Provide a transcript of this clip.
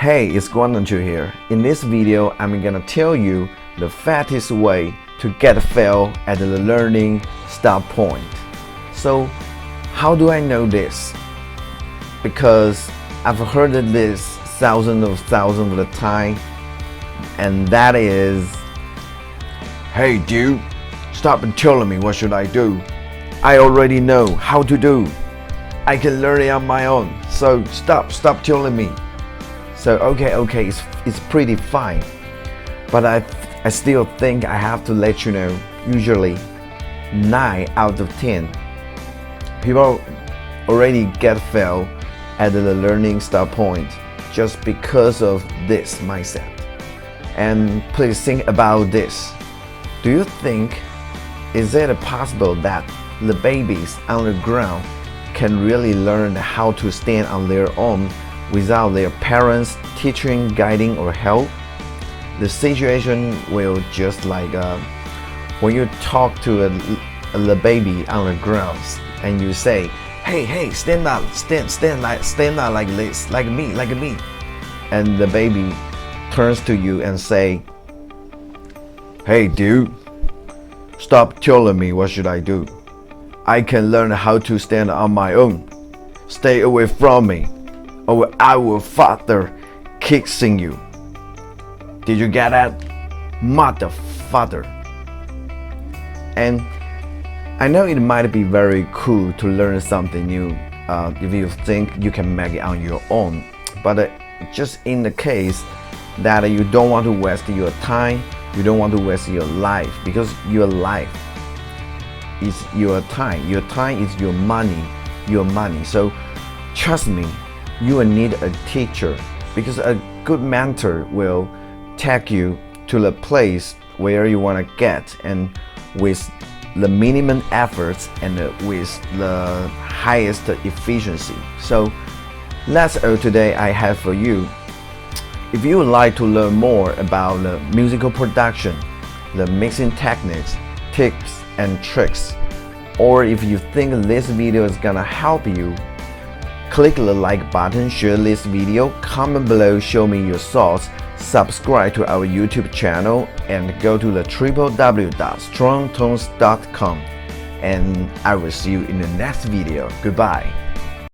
Hey, it's Guantanchu here. In this video, I'm gonna tell you the fastest way to get fail at the learning start point. So, how do I know this? Because I've heard this thousands of the time, and that is, hey dude, stop telling me what should I do. I already know how to do. I can learn it on my own. So stop telling me. So okay, it's pretty fine. But I still think I have to let you know, usually 9 out of 10 people already get failed at the learning start point just because of this mindset. And please think about this. Do you think, is it possible that the babies on the ground can really learn how to stand on their own without their parents teaching, guiding, or help? The situation will just like when you talk to the baby on the ground and you say, hey, stand up like this, like me. And the baby turns to you and say, hey dude, stop telling me what should I do. I can learn how to stand on my own. Stay away from me, or I will father kissing you. Did you get that? Mother father. And I know it might be very cool to learn something new if you think you can make it on your own. But just in the case that you don't want to waste your time, you don't want to waste your life, because your life is your time. Your time is your money. So trust me, you will need a teacher, because a good mentor will take you to the place where you want to get, and with the minimum efforts and with the highest efficiency. So that's all today I have for you. If you would like to learn more about the musical production, the mixing techniques, tips and tricks, or if you think this video is gonna help you, click the like button, share this video, comment below, show me your thoughts, subscribe to our YouTube channel, and go to the www.strongtones.com, and I will see you in the next video. Goodbye.